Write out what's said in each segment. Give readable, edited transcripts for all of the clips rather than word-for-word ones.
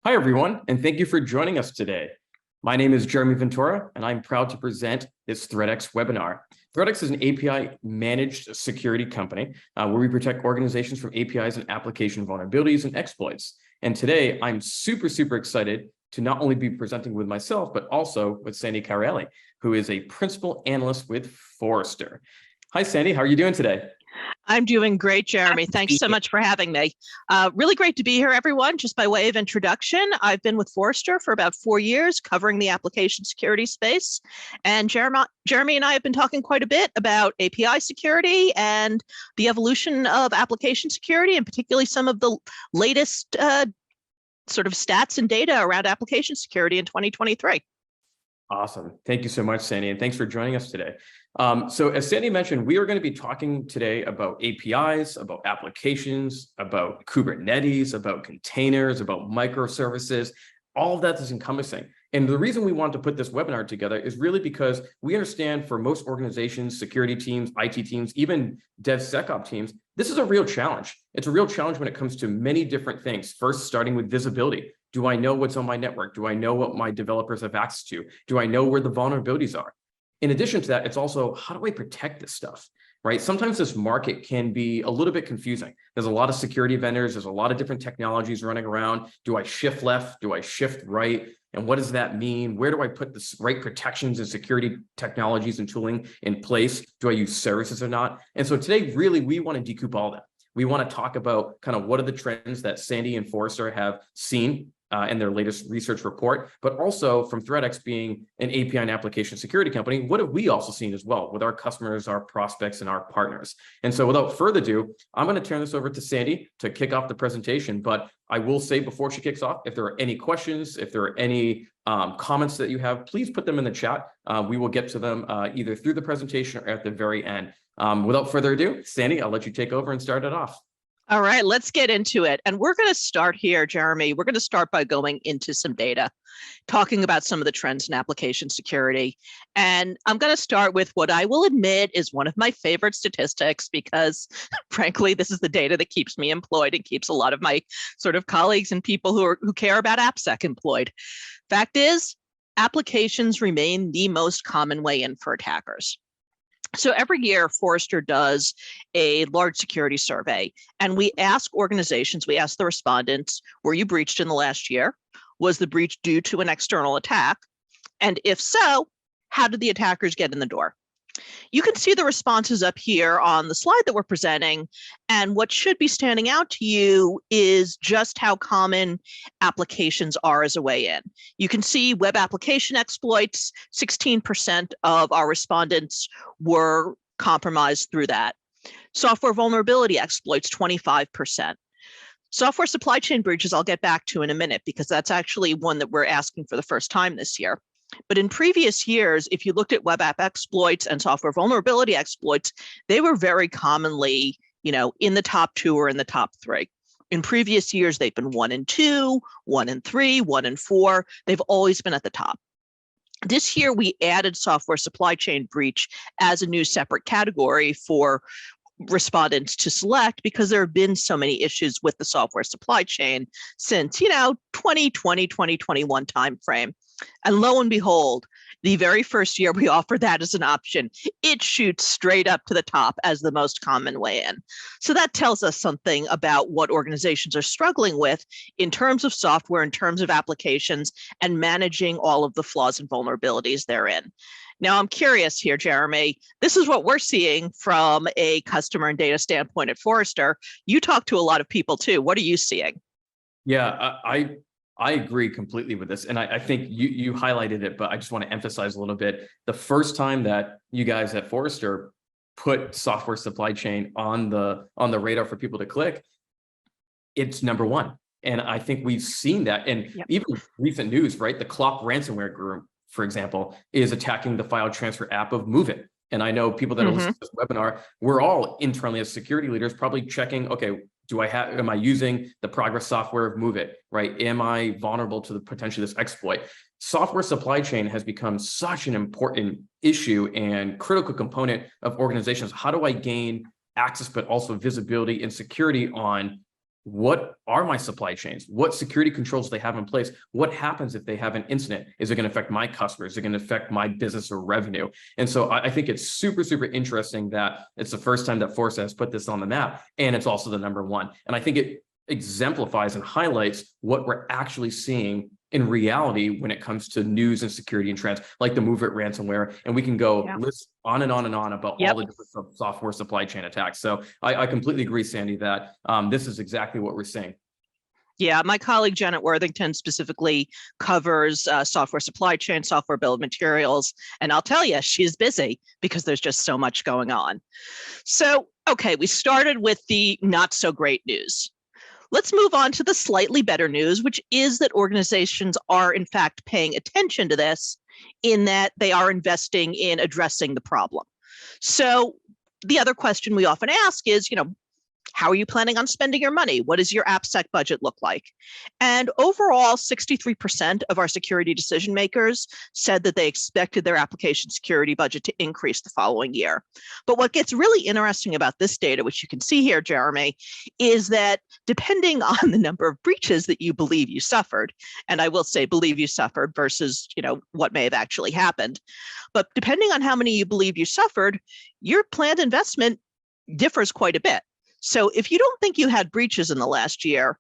Hi, everyone, and thank you for joining us today. My name is Jeremy Ventura, and I'm proud to present this ThreatX webinar. ThreatX is an API-managed security company where we protect organizations from APIs and application vulnerabilities and exploits. And today, I'm super excited to not only be presenting with myself, but also with Sandy Carielli, who is a principal analyst with Forrester. Hi, Sandy. How are you doing today? I'm doing great, Jeremy. Thanks so much for having me. Really great to be here, everyone. Just by way of introduction, I've been with Forrester for about 4 years, covering the application security space. And Jeremy and I have been talking quite a bit about API security and the evolution of application security, and particularly some of the latest sort of stats and data around application security in 2023. Awesome. Thank you so much, Sandy, and thanks for joining us today. So as Sandy mentioned, we are going to be talking today about APIs, about applications, about Kubernetes, about containers, about microservices. All of that is encompassing. And the reason we want to put this webinar together is really because we understand for most organizations, security teams, IT teams, even DevSecOps teams, this is a real challenge. It's a real challenge when it comes to many different things. First, starting with visibility. Do I know what's on my network? Do I know what my developers have access to? Do I know where the vulnerabilities are? In addition to that, it's also, how do I protect this stuff, right? Sometimes this market can be a little bit confusing. There's a lot of security vendors. There's a lot of different technologies running around. Do I shift left? Do I shift right? And what does that mean? Where do I put the right protections and security technologies and tooling in place? Do I use services or not? And so today, really, we want to decoup all that. We want to talk about kind of what are the trends that Sandy and Forrester have seen in their latest research report, but also from ThreatX being an API and application security company, what have we also seen as well with our customers, our prospects, and our partners? And so without further ado, I'm going to turn this over to Sandy to kick off the presentation. But I will say before she kicks off, if there are any questions, if there are any comments that you have, please put them in the chat. We will get to them either through the presentation or at the very end. Without further ado, Sandy, I'll let you take over and start it off. All right, let's get into it. And we're going to start here, Jeremy. We're going to start by going into some data, talking about some of the trends in application security. And I'm going to start with what I will admit is one of my favorite statistics, because frankly, this is the data that keeps me employed and keeps a lot of my sort of colleagues and people who care about AppSec employed. Fact is, applications remain the most common way in for attackers. So every year, Forrester does a large security survey, and we ask organizations, we ask the respondents, were you breached in the last year? Was the breach due to an external attack? And if so, how did the attackers get in the door? You can see the responses up here on the slide that we're presenting, and what should be standing out to you is just how common applications are as a way in. You can see web application exploits, 16% of our respondents were compromised through that. Software vulnerability exploits, 25%. Software supply chain breaches, I'll get back to in a minute, because that's actually one that we're asking for the first time this year. But in previous years, if you looked at web app exploits and software vulnerability exploits, they were very commonly, in the top 2 or in the top 3. In previous years, they've been 1 and 2, 1 and 3, 1 and 4. They've always been at the top. This year, we added software supply chain breach as a new separate category for respondents to select, because there have been so many issues with the software supply chain since 2020, 2021 timeframe. And lo and behold, the very first year we offer that as an option, it shoots straight up to the top as the most common way in. So that tells us something about what organizations are struggling with in terms of software, in terms of applications, and managing all of the flaws and vulnerabilities therein. Now, I'm curious here, Jeremy. This is what we're seeing from a customer and data standpoint at Forrester. You talk to a lot of people too. What are you seeing? Yeah, I agree completely with this. And I think you highlighted it, but I just want to emphasize a little bit. The first time that you guys at Forrester put software supply chain on the radar for people to click, it's number 1. And I think we've seen that. And even recent news, right? The Clock ransomware group, for example, is attacking the file transfer app of MoveIt. And I know people that are listening to this webinar, we're all internally as security leaders probably checking, okay, am I using the progress software of MoveIt, right? Am I vulnerable to the potentially this exploit? Software supply chain has become such an important issue and critical component of organizations. How do I gain access, but also visibility and security on what are my supply chains? What security controls do they have in place? What happens if they have an incident? Is it going to affect my customers? Is it going to affect my business or revenue? And so I think it's super, super interesting that it's the first time that Forrester has put this on the map, and it's also the number one. And I think it exemplifies and highlights what we're actually seeing in reality when it comes to news and security and trends, like the MoveIt ransomware. And we can go list on and on and on about all the different software supply chain attacks. So I completely agree, Sandy, that this is exactly what we're seeing. Yeah, my colleague Janet Worthington specifically covers software supply chain, software bill of materials. And I'll tell you, she's busy because there's just so much going on. So, okay, we started with the not so great news. Let's move on to the slightly better news, which is that organizations are in fact paying attention to this, in that they are investing in addressing the problem. So the other question we often ask is, how are you planning on spending your money? What does your AppSec budget look like? And overall, 63% of our security decision makers said that they expected their application security budget to increase the following year. But what gets really interesting about this data, which you can see here, Jeremy, is that depending on the number of breaches that you believe you suffered, and I will say believe you suffered versus what may have actually happened, but depending on how many you believe you suffered, your planned investment differs quite a bit. So if you don't think you had breaches in the last year,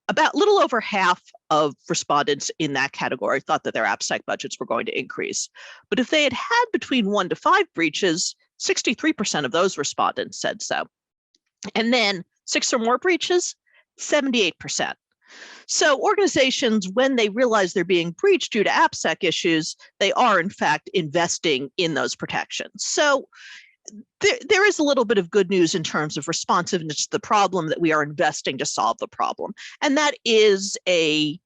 about little over half of respondents in that category thought that their AppSec budgets were going to increase. But if they had had between 1 to 5 breaches, 63% of those respondents said so. And then 6 or more breaches, 78%. So organizations, when they realize they're being breached due to AppSec issues, they are in fact investing in those protections. So there is a little bit of good news in terms of responsiveness to the problem, that we are investing to solve the problem. And that is a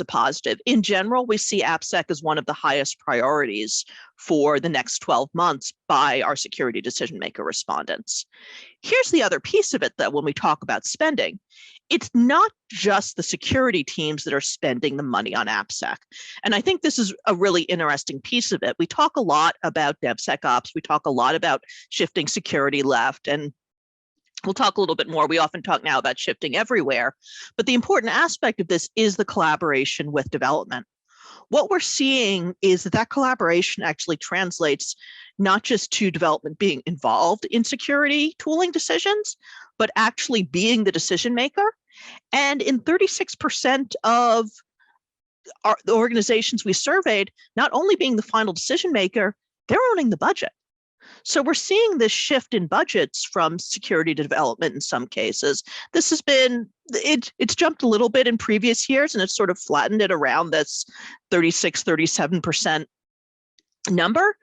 positive. In general, we see AppSec as one of the highest priorities for the next 12 months by our security decision maker respondents. Here's the other piece of it, though, when we talk about spending. It's not just the security teams that are spending the money on AppSec. And I think this is a really interesting piece of it. We talk a lot about DevSecOps. We talk a lot about shifting security left, and we'll talk a little bit more. We often talk now about shifting everywhere. But the important aspect of this is the collaboration with development. What we're seeing is that collaboration actually translates not just to development being involved in security tooling decisions, but actually being the decision maker. And in 36% of the organizations we surveyed, not only being the final decision maker, they're owning the budget. So we're seeing this shift in budgets from security to development in some cases. This has been, it's jumped a little bit in previous years, and it's sort of flattened at around this 36, 37% number.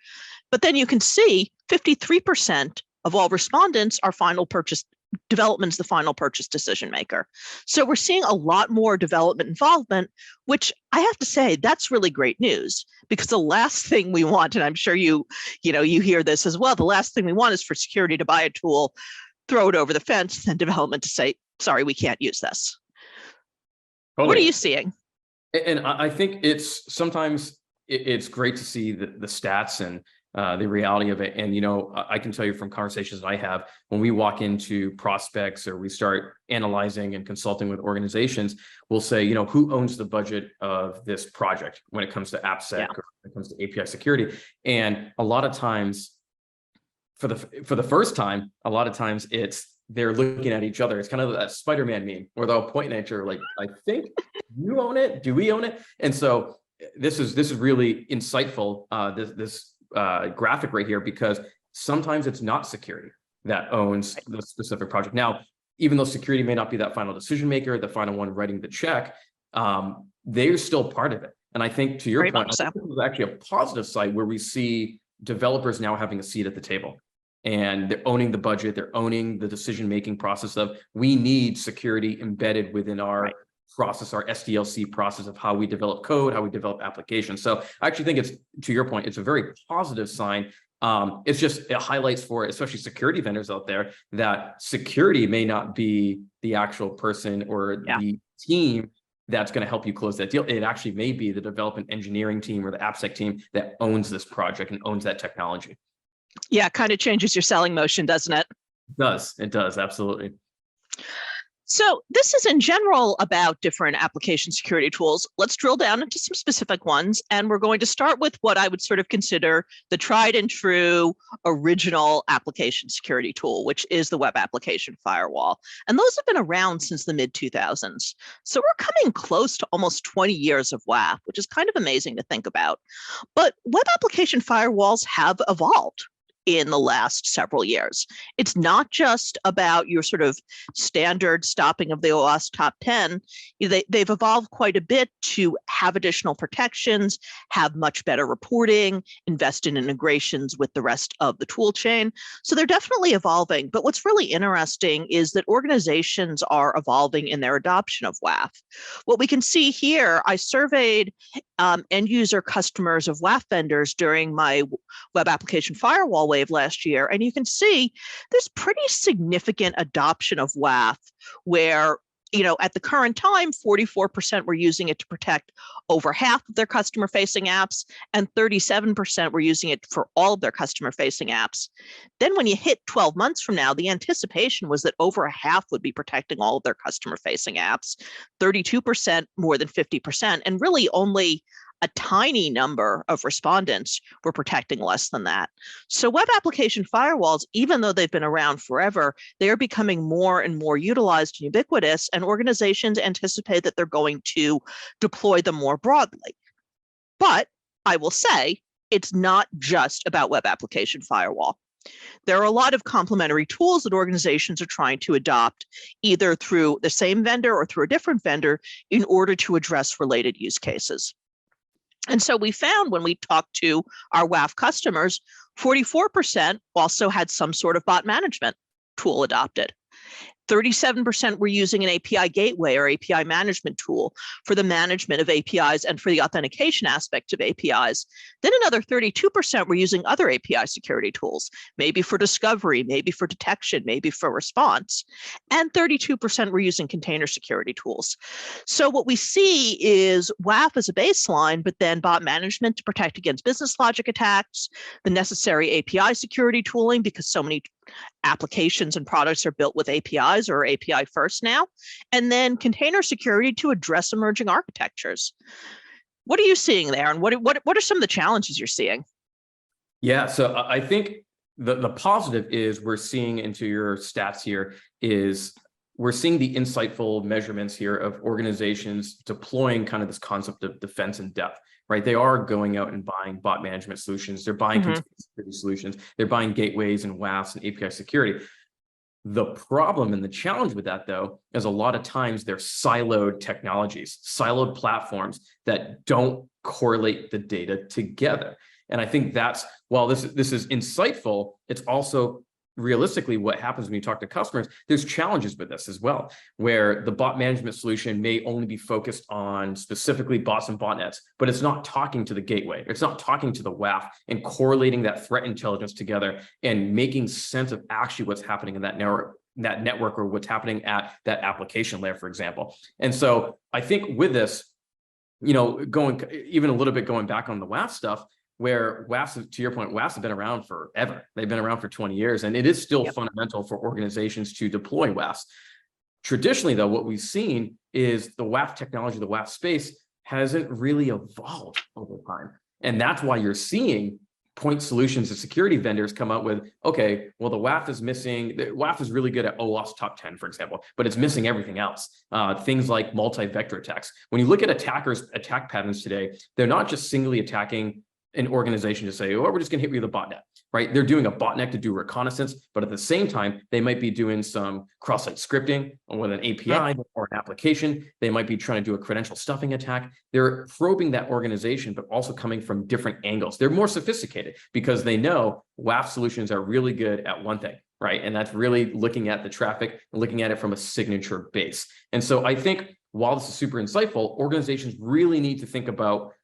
But then you can see 53% of all respondents are final purchase. Development's the final purchase decision maker. So we're seeing a lot more development involvement, which I have to say, that's really great news, because the last thing we want, and I'm sure you hear this as well, the last thing we want is for security to buy a tool, throw it over the fence, and development to say, sorry, we can't use this. Totally. What are you seeing? And I think sometimes it's great to see the stats and the reality of it. And, I can tell you from conversations that I have, when we walk into prospects or we start analyzing and consulting with organizations, we'll say, who owns the budget of this project when it comes to AppSec or when it comes to API security? And a lot of times, for the first time, a lot of times they're looking at each other. It's kind of that Spider-Man meme where they'll point at each other like, I think you own it. Do we own it? And so this is really insightful, this graphic right here, because sometimes it's not security that owns the specific project. Now, even though security may not be that final decision maker, the final one writing the check, they're still part of it. And I think, to your point, I think this is actually a positive side where we see developers now having a seat at the table, and they're owning the budget, they're owning the decision-making process of, we need security embedded within our process, our SDLC process of how we develop code, how we develop applications. So I actually think to your point, it's a very positive sign. It highlights for especially security vendors out there that security may not be the actual person or the team that's going to help you close that deal. It actually may be the development engineering team or the AppSec team that owns this project and owns that technology. Yeah, kind of changes your selling motion, doesn't it? It does. It does. Absolutely. So this is in general about different application security tools. Let's drill down into some specific ones. And we're going to start with what I would sort of consider the tried and true original application security tool, which is the Web Application Firewall. And those have been around since the mid 2000s. So we're coming close to almost 20 years of WAF, which is kind of amazing to think about. But Web Application Firewalls have evolved in the last several years. It's not just about your sort of standard stopping of the OWASP top 10. They've evolved quite a bit to have additional protections, have much better reporting, invest in integrations with the rest of the tool chain. So they're definitely evolving. But what's really interesting is that organizations are evolving in their adoption of WAF. What we can see here, I surveyed end user customers of WAF vendors during my Web Application Firewall wave last year, and you can see there's pretty significant adoption of WAF where, at the current time, 44% were using it to protect over half of their customer-facing apps, and 37% were using it for all of their customer-facing apps. Then when you hit 12 months from now, the anticipation was that over a half would be protecting all of their customer-facing apps, 32% more than 50%, and really only a tiny number of respondents were protecting less than that. So web application firewalls, even though they've been around forever, they are becoming more and more utilized and ubiquitous, and organizations anticipate that they're going to deploy them more broadly. But I will say, it's not just about web application firewall. There are a lot of complementary tools that organizations are trying to adopt, either through the same vendor or through a different vendor, in order to address related use cases. And so we found when we talked to our WAF customers, 44% also had some sort of bot management tool adopted. 37% were using an API gateway or API management tool for the management of APIs and for the authentication aspect of APIs. Then another 32% were using other API security tools, maybe for discovery, maybe for detection, maybe for response. And 32% were using container security tools. So what we see is WAF as a baseline, but then bot management to protect against business logic attacks, the necessary API security tooling, because so many applications and products are built with APIs or API first now, and then container security to address emerging architectures. What are you seeing there, and what are some of the challenges you're seeing? Yeah, so I think the positive is we're seeing into your stats here is we're seeing the insightful measurements here of organizations deploying kind of this concept of defense in depth, right? They are going out and buying bot management solutions. They're buying container security solutions. They're buying gateways and WAFs and API security. The problem and the challenge with that, though, is a lot of times they're siloed technologies, siloed platforms that don't correlate the data together. And I think that's, while this is insightful, it's also realistically what happens when you talk to customers. There's challenges with this as well, where the bot management solution may only be focused on specifically bots and botnets, but it's not talking to the gateway. It's not talking to the WAF and correlating that threat intelligence together and making sense of actually what's happening in that network or what's happening at that application layer, for example. And so I think with this, going even a little bit going back on the WAF stuff, where WAFs, to your point, WAFs have been around forever. They've been around for 20 years, and it is still fundamental for organizations to deploy WAFs. Traditionally, though, what we've seen is the WAF technology, the WAF space hasn't really evolved over time. And that's why you're seeing point solutions and security vendors come out with, okay, well, the WAF is missing. The WAF is really good at OWASP top 10, for example, but it's missing everything else. Things like multi-vector attacks. When you look at attackers' attack patterns today, they're not just singly attacking an organization to say, oh, we're just going to hit you with a botnet, right? They're doing a botnet to do reconnaissance, but at the same time, they might be doing some cross-site scripting with an API or an application. They might be trying to do a credential stuffing attack. They're probing that organization, but also coming from different angles. They're more sophisticated because they know WAF solutions are really good at one thing, right? And that's really looking at the traffic and looking at it from a signature base. And so I think while this is super insightful, organizations really need to think about,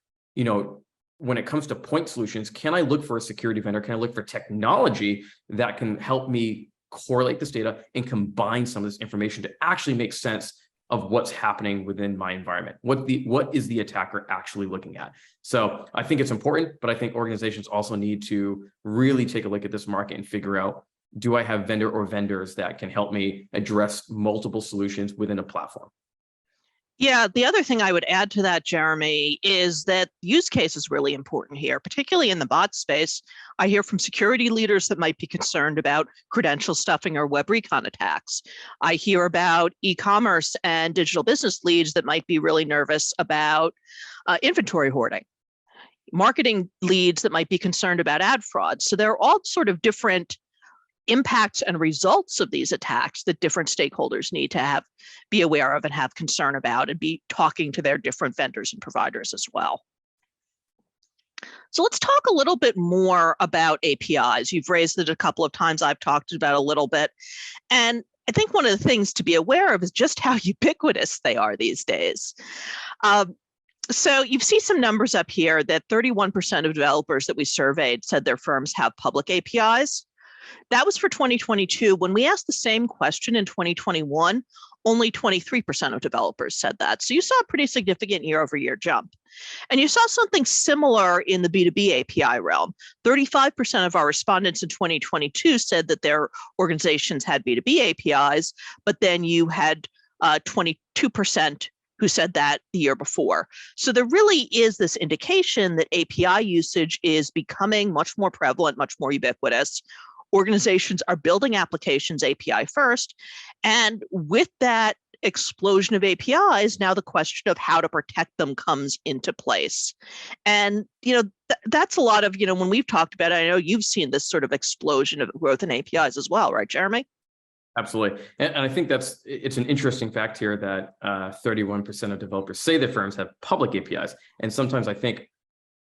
when it comes to point solutions, can I look for a security vendor? Can I look for technology that can help me correlate this data and combine some of this information to actually make sense of what's happening within my environment? What is the attacker actually looking at? So I think it's important, but I think organizations also need to really take a look at this market and figure out do I have vendor or vendors that can help me address multiple solutions within a platform? Yeah, the other thing I would add to that, Jeremy, is that use case is really important here, particularly in the bot space. I hear from security leaders that might be concerned about credential stuffing or web recon attacks. I hear about e-commerce and digital business leads that might be really nervous about inventory hoarding. Marketing leads that might be concerned about ad fraud. So there are all sort of different impacts and results of these attacks that different stakeholders need to be aware of and have concern about, and be talking to their different vendors and providers as well. So let's talk a little bit more about APIs. You've raised it a couple of times. I've talked about it a little bit. And I think one of the things to be aware of is just how ubiquitous they are these days. So you see some numbers up here that 31% of developers that we surveyed said their firms have public APIs. That was for 2022. When we asked the same question in 2021, only 23% of developers said that. So you saw a pretty significant year-over-year jump. And you saw something similar in the B2B API realm. 35% of our respondents in 2022 said that their organizations had B2B APIs, but then you had 22% who said that the year before. So there really is this indication that API usage is becoming much more prevalent, much more ubiquitous. Organizations are building applications API first. And with that explosion of APIs, now the question of how to protect them comes into place. And, that's a lot of, when we've talked about it, I know you've seen this sort of explosion of growth in APIs as well, right, Jeremy? Absolutely. And I think it's an interesting fact here that 31% of developers say their firms have public APIs. And sometimes I think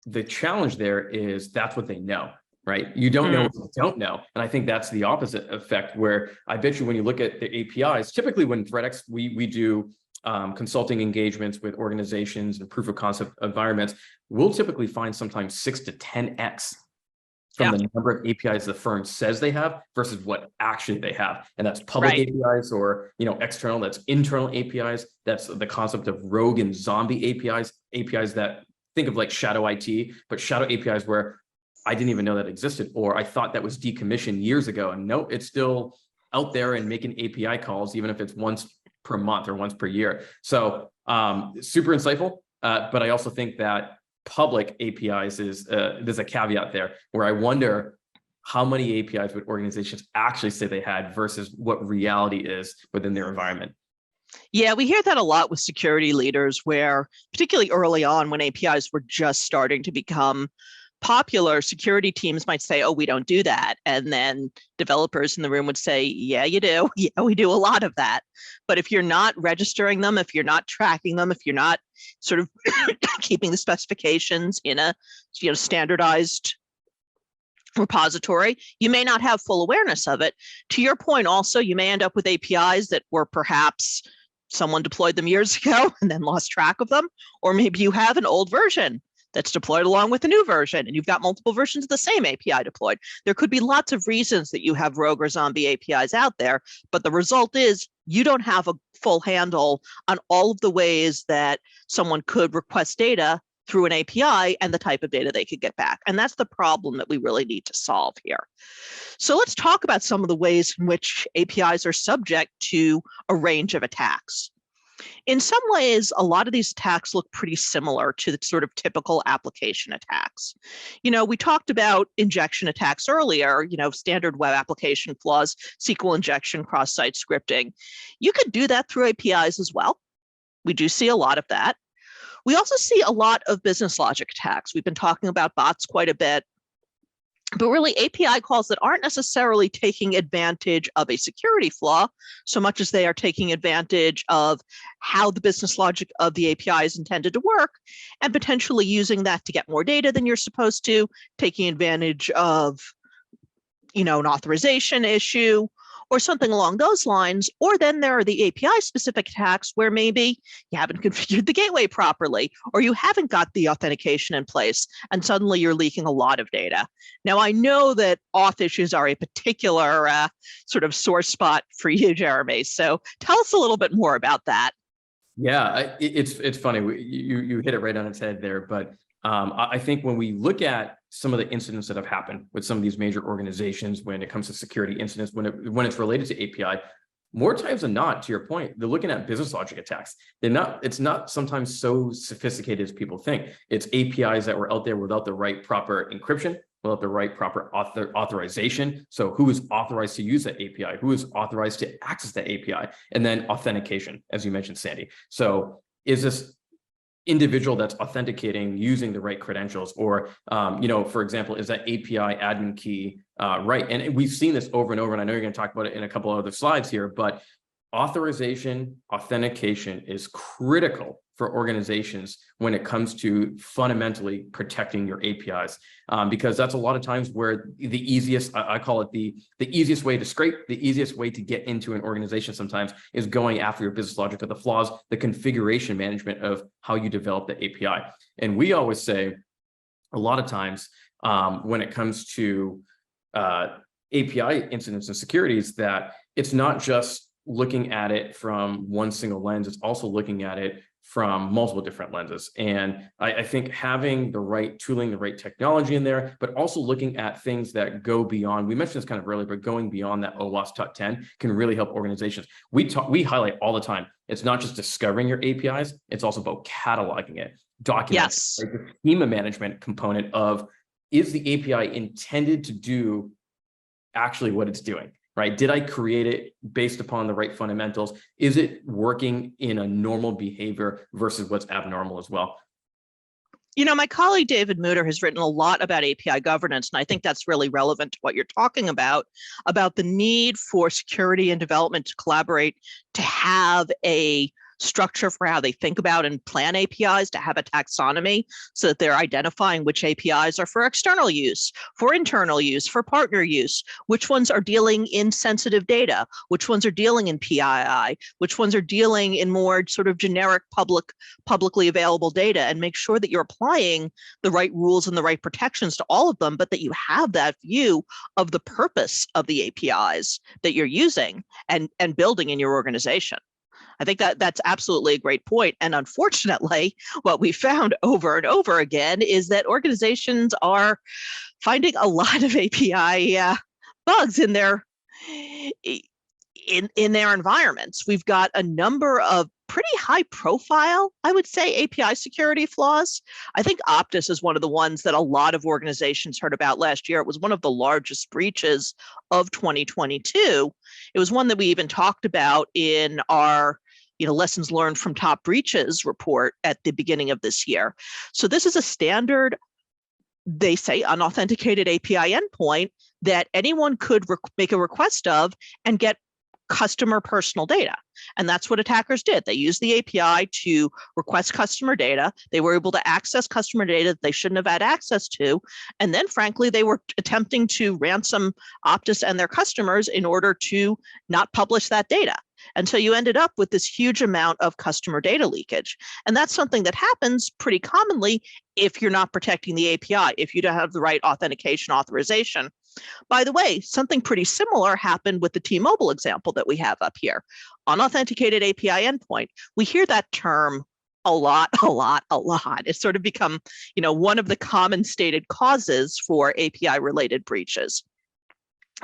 the challenge there is that's what they know. Right? You don't know what you don't know. And I think that's the opposite effect, where I bet you when you look at the APIs, typically when ThreatX, we do consulting engagements with organizations and proof of concept environments, we'll typically find sometimes 6 to 10x from the number of APIs the firm says they have versus what actually they have. And that's public APIs or external, that's internal APIs. That's the concept of rogue and zombie APIs that think of like shadow IT, but shadow APIs where I didn't even know that existed, or I thought that was decommissioned years ago. And no, it's still out there and making API calls, even if it's once per month or once per year. So super insightful. But I also think that public APIs there's a caveat there where I wonder how many APIs would organizations actually say they had versus what reality is within their environment. Yeah, we hear that a lot with security leaders, where particularly early on when APIs were just starting to become popular, security teams might say, oh, we don't do that. And then developers in the room would say, yeah, you do. Yeah, we do a lot of that. But if you're not registering them, if you're not tracking them, if you're not sort of keeping the specifications in a standardized repository, you may not have full awareness of it. To your point also, you may end up with APIs that were perhaps someone deployed them years ago and then lost track of them. Or maybe you have an old version that's deployed along with a new version, and you've got multiple versions of the same API deployed. There could be lots of reasons that you have rogue or zombie APIs out there, but the result is you don't have a full handle on all of the ways that someone could request data through an API and the type of data they could get back. And that's the problem that we really need to solve here. So let's talk about some of the ways in which APIs are subject to a range of attacks. In some ways, a lot of these attacks look pretty similar to the sort of typical application attacks. We talked about injection attacks earlier, standard web application flaws, SQL injection, cross-site scripting. You could do that through APIs as well. We do see a lot of that. We also see a lot of business logic attacks. We've been talking about bots quite a bit. But really, API calls that aren't necessarily taking advantage of a security flaw so much as they are taking advantage of how the business logic of the API is intended to work, and potentially using that to get more data than you're supposed to, taking advantage of an authorization issue or something along those lines. Or then there are the API specific attacks where maybe you haven't configured the gateway properly, or you haven't got the authentication in place, and suddenly you're leaking a lot of data. Now, I know that auth issues are a particular sort of sore spot for you, Jeremy. So tell us a little bit more about that. Yeah, it's funny. You hit it right on its head there. But I think when we look at some of the incidents that have happened with some of these major organizations when it comes to security incidents, when it's related to API, more times than not, to your point, they're looking at business logic attacks. It's not sometimes so sophisticated as people think. It's APIs that were out there without the right proper encryption, without the right proper authorization. So who is authorized to use that API? Who is authorized to access that API? And then authentication, as you mentioned, Sandy. So is this individual that's authenticating using the right credentials, or for example, is that API admin key right? And we've seen this over and over, and I know you're going to talk about it in a couple of other slides here, but authorization, authentication is critical for organizations when it comes to fundamentally protecting your APIs, because that's a lot of times where the easiest, I call it the easiest way to scrape, the easiest way to get into an organization sometimes is going after your business logic of the flaws, the configuration management of how you develop the API. And we always say a lot of times when it comes to API incidents and securities, that it's not just looking at it from one single lens, it's also looking at it from multiple different lenses. And I think having the right tooling, the right technology in there, but also looking at things that go beyond, we mentioned this kind of earlier, but going beyond that OWASP top 10 can really help organizations. We highlight all the time, it's not just discovering your APIs, it's also about cataloging it, documenting, Yes. right? The schema management component of, is the API intended to do actually what it's doing? Right? Did I create it based upon the right fundamentals? Is it working in a normal behavior versus what's abnormal as well? My colleague David Mutter has written a lot about API governance, and I think that's really relevant to what you're talking about the need for security and development to collaborate, to have a structure for how they think about and plan APIs, to have a taxonomy so that they're identifying which APIs are for external use, for internal use, for partner use, which ones are dealing in sensitive data, which ones are dealing in PII, which ones are dealing in more sort of generic publicly available data, and make sure that you're applying the right rules and the right protections to all of them, but that you have that view of the purpose of the APIs that you're using and building in your organization. I think that's absolutely a great point. And unfortunately, what we found over and over again is that organizations are finding a lot of API bugs in their environments. We've got a number of pretty high profile, I would say, API security flaws. I think Optus is one of the ones that a lot of organizations heard about last year. It was one of the largest breaches of 2022. It was one that we even talked about in our lessons learned from top breaches report at the beginning of this year. So this is a standard, they say, unauthenticated API endpoint that anyone could make a request of and get customer personal data. And that's what attackers did. They used the API to request customer data. They were able to access customer data that they shouldn't have had access to. And then, frankly, they were attempting to ransom Optus and their customers in order to not publish that data. And so you ended up with this huge amount of customer data leakage. And that's something that happens pretty commonly if you're not protecting the API, if you don't have the right authentication authorization. By the way, something pretty similar happened with the T-Mobile example that we have up here. Unauthenticated API endpoint. We hear that term a lot. It's sort of become, one of the common stated causes for API-related breaches.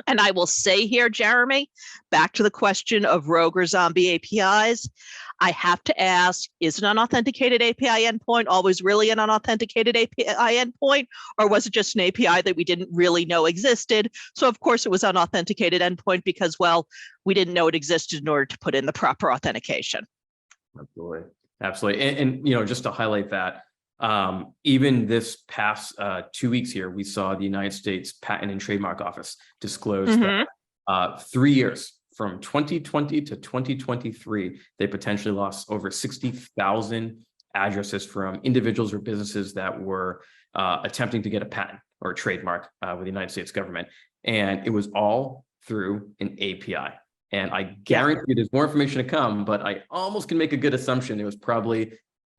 And I will say here, Jeremy, back to the question of rogue or zombie APIs, I have to ask, is an unauthenticated API endpoint always really an unauthenticated API endpoint? Or was it just an API that we didn't really know existed? So of course it was unauthenticated endpoint because, well, we didn't know it existed in order to put in the proper authentication. Absolutely. And just to highlight that, even this past 2 weeks here, we saw the United States Patent and Trademark Office disclose that 3 years, from 2020 to 2023, they potentially lost over 60,000 addresses from individuals or businesses that were attempting to get a patent or a trademark with the United States government. And it was all through an API. And I guarantee there's more information to come, but I almost can make a good assumption it was probably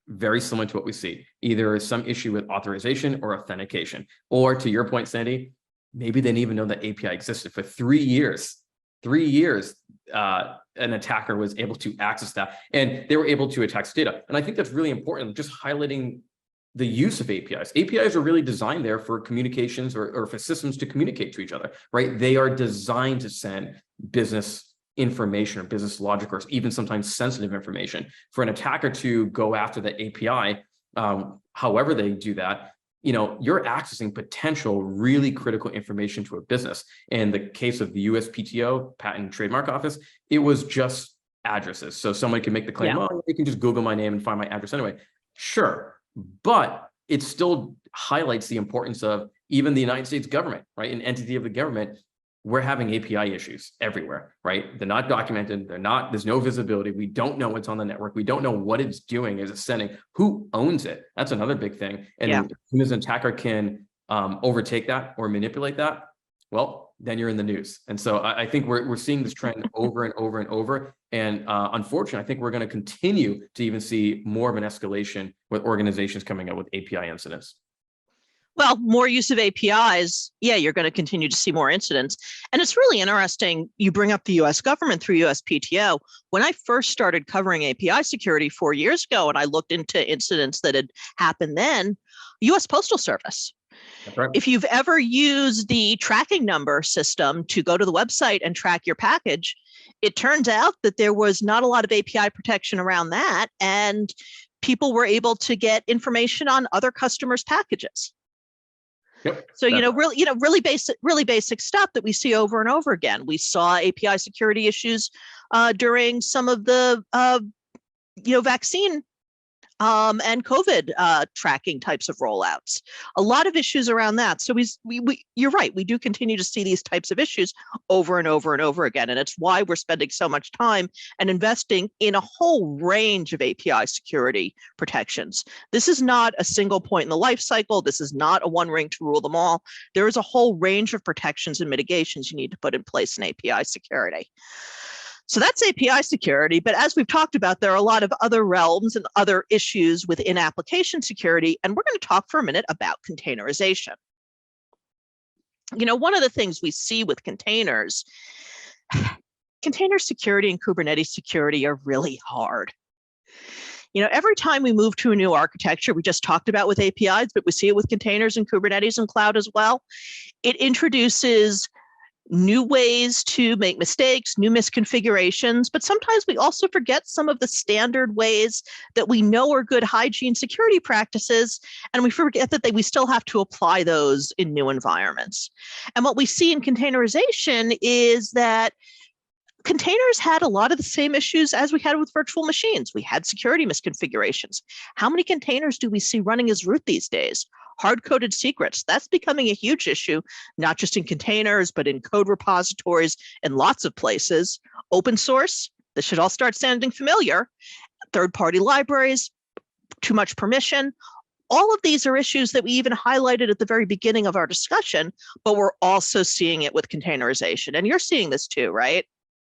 very similar to what we see, either some issue with authorization or authentication, or to your point, Sandy, maybe they didn't even know that API existed for 3 years. 3 years, an attacker was able to access that, and they were able to attack data. And I think that's really important, just highlighting the use of APIs. APIs are really designed there for communications or for systems to communicate to each other, right? They are designed to send business information or business logic or even sometimes sensitive information. For an attacker to go after the API, however they do that, you're accessing potential really critical information to a business. In the case of the USPTO, Patent and Trademark Office, it was just addresses. So somebody can make the claim, oh, you can just Google my name and find my address anyway. Sure, but it still highlights the importance of even the United States government, right? An entity of the government. We're having API issues everywhere, right? They're not documented. There's no visibility. We don't know what's on the network. We don't know what it's doing. Is it sending? Who owns it? That's another big thing. And as soon as an attacker can overtake that or manipulate that, well, then you're in the news. And so I think we're seeing this trend over and over and over. And unfortunately, I think we're going to continue to even see more of an escalation with organizations coming up with API incidents. Well, more use of APIs, you're going to continue to see more incidents. And it's really interesting. You bring up the US government through USPTO. When I first started covering API security 4 years ago, and I looked into incidents that had happened then, US Postal Service. That's right. If you've ever used the tracking number system to go to the website and track your package, it turns out that there was not a lot of API protection around that, and people were able to get information on other customers' packages. Yep. So, really basic stuff that we see over and over again. We saw API security issues during some of the, vaccine and COVID tracking types of rollouts. A lot of issues around that. So you're right. We do continue to see these types of issues over and over and over again. And it's why we're spending so much time and investing in a whole range of API security protections. This is not a single point in the life cycle. This is not a one ring to rule them all. There is a whole range of protections and mitigations you need to put in place in API security. So that's API security. But as we've talked about, there are a lot of other realms and other issues within application security. And we're going to talk for a minute about containerization. One of the things we see with containers, container security and Kubernetes security are really hard. Every time we move to a new architecture, we just talked about with APIs, but we see it with containers and Kubernetes and cloud as well. It introduces new ways to make mistakes, new misconfigurations, but sometimes we also forget some of the standard ways that we know are good hygiene security practices, and we forget that we still have to apply those in new environments. And what we see in containerization is that containers had a lot of the same issues as we had with virtual machines. We had security misconfigurations. How many containers do we see running as root these days? Hard-coded secrets, that's becoming a huge issue, not just in containers, but in code repositories and lots of places. Open source, this should all start sounding familiar. Third-party libraries, too much permission. All of these are issues that we even highlighted at the very beginning of our discussion, but we're also seeing it with containerization. And you're seeing this too, right?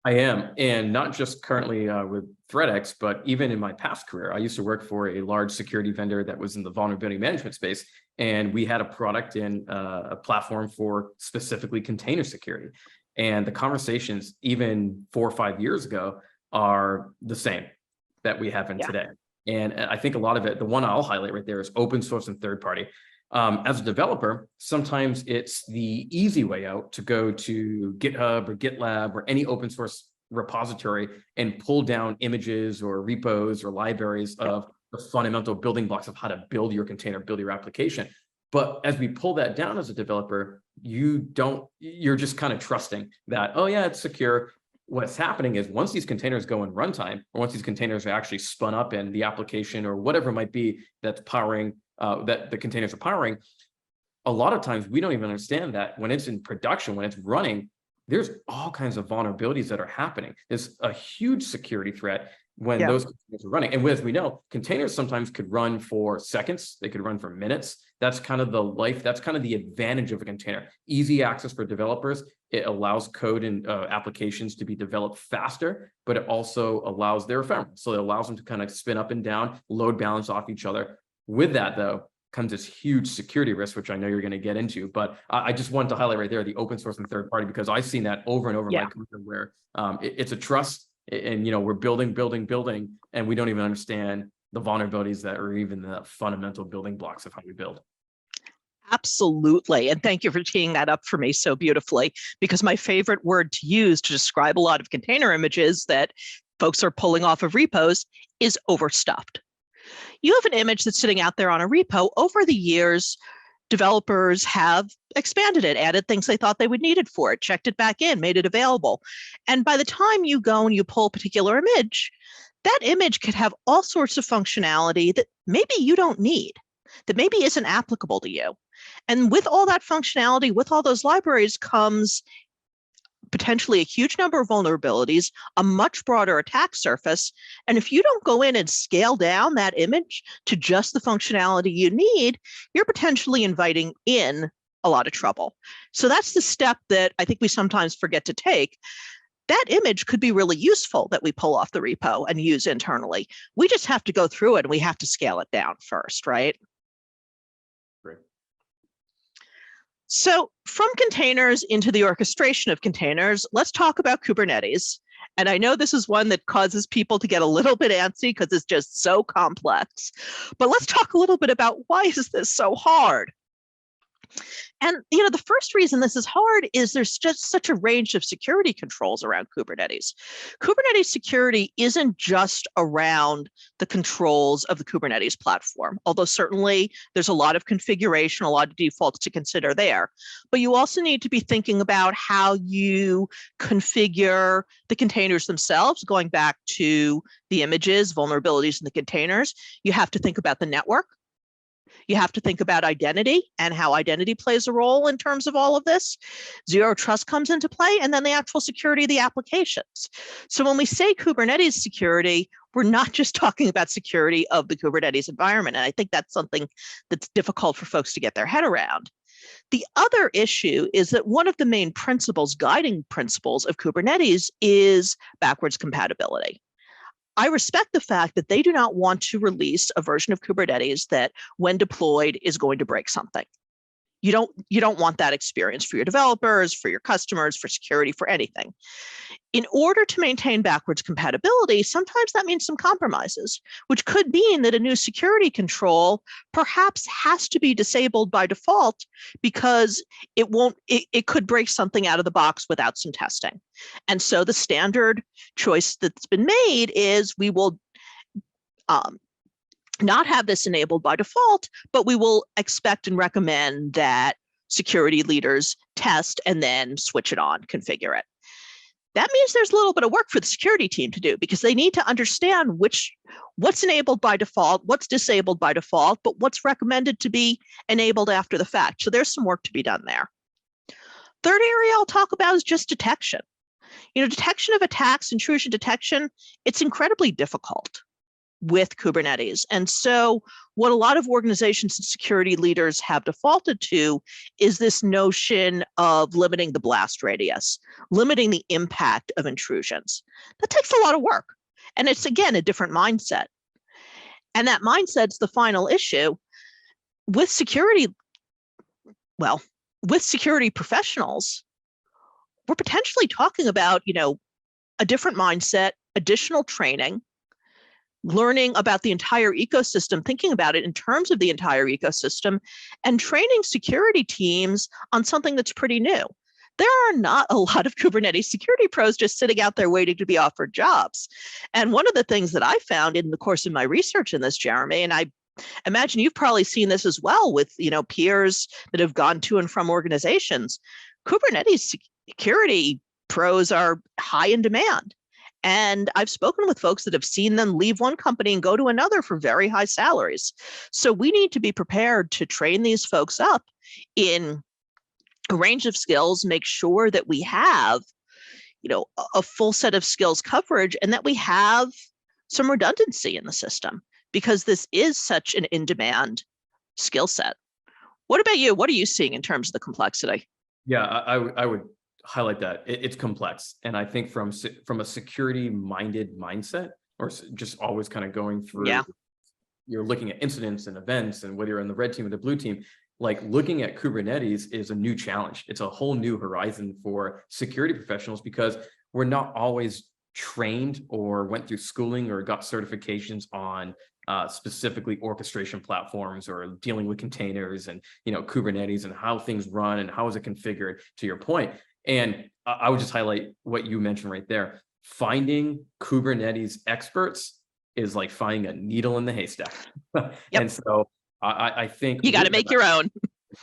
I am, and not just currently with ThreatX, but even in my past career. I used to work for a large security vendor that was in the vulnerability management space, and we had a product and a platform for specifically container security. And the conversations, even 4 or 5 years ago, are the same that we have in today. And I think a lot of it, the one I'll highlight right there is open source and third party. As a developer, sometimes it's the easy way out to go to GitHub or GitLab or any open source repository and pull down images or repos or libraries of the fundamental building blocks of how to build your container, build your application. But as we pull that down as a developer, you're just kind of trusting that, oh yeah, it's secure. What's happening is once these containers go in runtime, or once these containers are actually spun up in the application or whatever it might be that's powering that the containers are powering, a lot of times we don't even understand that when it's in production, when it's running, there's all kinds of vulnerabilities that are happening. There's a huge security threat when those containers are running. And as we know, containers sometimes could run for seconds, they could run for minutes. That's kind of the life, that's kind of the advantage of a container. Easy access for developers. It allows code and applications to be developed faster, but it also allows their ephemeral. So it allows them to kind of spin up and down, load balance off each other. With that, though, comes this huge security risk, which I know you're going to get into. But I just wanted to highlight right there the open source and third party, because I've seen that over and over in my career where it's a trust, and we're building, and we don't even understand the vulnerabilities that are even the fundamental building blocks of how we build. Absolutely. And thank you for teeing that up for me so beautifully, because my favorite word to use to describe a lot of container images that folks are pulling off of repos is overstuffed. You have an image that's sitting out there on a repo. Over the years, developers have expanded it, added things they thought they would need it for it, checked it back in, made it available. And by the time you go and you pull a particular image, that image could have all sorts of functionality that maybe you don't need, that maybe isn't applicable to you. And with all that functionality, with all those libraries comes potentially a huge number of vulnerabilities, a much broader attack surface. And if you don't go in and scale down that image to just the functionality you need, you're potentially inviting in a lot of trouble. So that's the step that I think we sometimes forget to take. That image could be really useful that we pull off the repo and use internally. We just have to go through it and we have to scale it down first, right? Great. So from containers into the orchestration of containers, let's talk about Kubernetes. And I know this is one that causes people to get a little bit antsy because it's just so complex. But let's talk a little bit about why is this so hard? And the first reason this is hard is there's just such a range of security controls around Kubernetes. Kubernetes security isn't just around the controls of the Kubernetes platform, although certainly there's a lot of configuration, a lot of defaults to consider there. But you also need to be thinking about how you configure the containers themselves, going back to the images, vulnerabilities in the containers. You have to think about the network. You have to think about identity and how identity plays a role in terms of all of this. Zero trust comes into play, and then the actual security of the applications. So when we say Kubernetes security, we're not just talking about security of the Kubernetes environment. And I think that's something that's difficult for folks to get their head around. The other issue is that one of the main principles, guiding principles of Kubernetes is backwards compatibility. I respect the fact that they do not want to release a version of Kubernetes that, when deployed, is going to break something. You don't want that experience for your developers, for your customers, for security, for anything. In order to maintain backwards compatibility, sometimes that means some compromises, which could mean that a new security control perhaps has to be disabled by default because it could break something out of the box without some testing. And so the standard choice that's been made is we will not have this enabled by default, but we will expect and recommend that security leaders test and then switch it on, configure it. That means there's a little bit of work for the security team to do because they need to understand what's enabled by default, what's disabled by default, but what's recommended to be enabled after the fact. So there's some work to be done there. Third area I'll talk about is just detection. Detection of attacks, intrusion detection, it's incredibly difficult with Kubernetes. And so what a lot of organizations and security leaders have defaulted to is this notion of limiting the blast radius, limiting the impact of intrusions. That takes a lot of work. And it's, again, a different mindset. And that mindset's the final issue. With security professionals, we're potentially talking about, a different mindset, additional training, learning about the entire ecosystem, thinking about it in terms of the entire ecosystem, and training security teams on something that's pretty new. There are not a lot of Kubernetes security pros just sitting out there waiting to be offered jobs. And one of the things that I found in the course of my research in this, Jeremy, and I imagine you've probably seen this as well with peers that have gone to and from organizations, Kubernetes security pros are high in demand. And I've spoken with folks that have seen them leave one company and go to another for very high salaries. So we need to be prepared to train these folks up in a range of skills, make sure that we have, a full set of skills coverage and that we have some redundancy in the system because this is such an in-demand skill set. What about you? What are you seeing in terms of the complexity? Yeah, I would highlight that it's complex. And I think from a security minded mindset, or just always kind of going through, you're looking at incidents and events, and whether you're on the red team or the blue team, like looking at Kubernetes is a new challenge. It's a whole new horizon for security professionals because we're not always trained or went through schooling or got certifications on specifically orchestration platforms or dealing with containers and, Kubernetes and how things run and how is it configured, to your point. And I would just highlight what you mentioned right there. Finding Kubernetes experts is like finding a needle in the haystack. And so I think you got to make your own.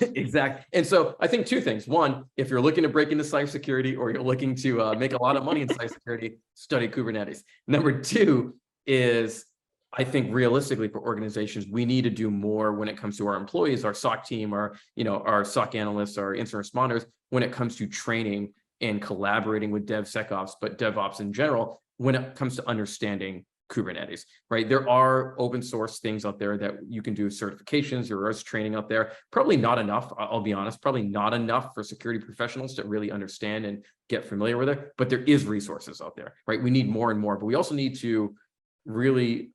Exactly. And so I think two things. One, if you're looking to break into cybersecurity or you're looking to make a lot of money in cybersecurity, study Kubernetes. Number two is, I think realistically for organizations, we need to do more when it comes to our employees, our SOC team, our SOC analysts, our incident responders, when it comes to training and collaborating with DevSecOps, but DevOps in general, when it comes to understanding Kubernetes, right? There are open source things out there that you can do certifications, there is training out there, probably not enough, I'll be honest, probably not enough for security professionals to really understand and get familiar with it, but there is resources out there, right? We need more and more, but we also need to really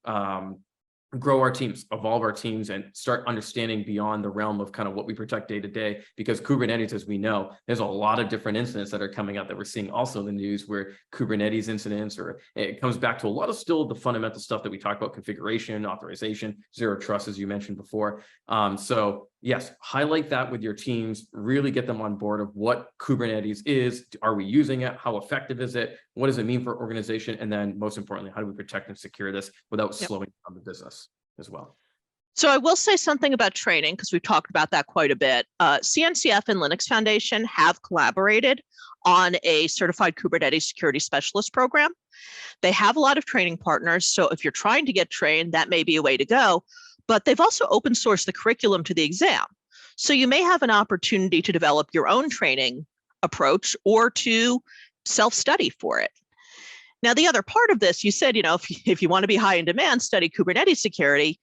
grow our teams, evolve our teams, and start understanding beyond the realm of kind of what we protect day to day, because Kubernetes, as we know, there's a lot of different incidents that are coming out that we're seeing also in the news where Kubernetes incidents, or it comes back to a lot of still the fundamental stuff that we talked about: configuration, authorization, zero trust, as you mentioned before. So yes, highlight that with your teams, really get them on board of what Kubernetes is. Are we using it? How effective is it? What does it mean for organization? And then most importantly, how do we protect and secure this without slowing down the business as well? So I will say something about training, because we've talked about that quite a bit. CNCF and Linux Foundation have collaborated on a certified Kubernetes security specialist program. They have a lot of training partners. So if you're trying to get trained, that may be a way to go. But they've also open sourced the curriculum to the exam. So you may have an opportunity to develop your own training approach or to self-study for it. Now, the other part of this, you said, if you want to be high in demand, study Kubernetes security,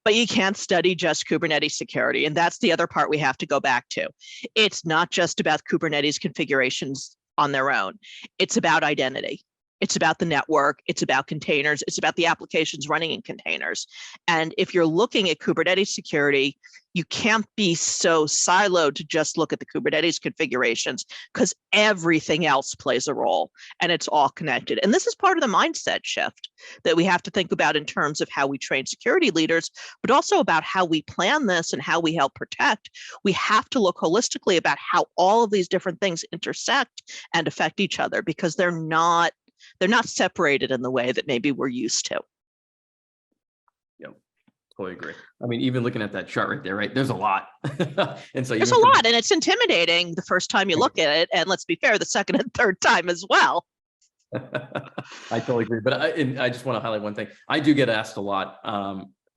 but you can't study just Kubernetes security. And that's the other part we have to go back to. It's not just about Kubernetes configurations on their own. It's about identity. It's about the network. It's about containers. It's about the applications running in containers. And if you're looking at Kubernetes security, you can't be so siloed to just look at the Kubernetes configurations, because everything else plays a role and it's all connected. And this is part of the mindset shift that we have to think about in terms of how we train security leaders, but also about how we plan this and how we help protect. We have to look holistically about how all of these different things intersect and affect each other, because they're not separated in the way that maybe we're used to. Yep, totally agree. I mean, even looking at that chart right there, right? There's a lot. And so there's a lot, and it's intimidating the first time you look at it. And let's be fair, the second and third time as well. I totally agree. But I just want to highlight one thing. I do get asked a lot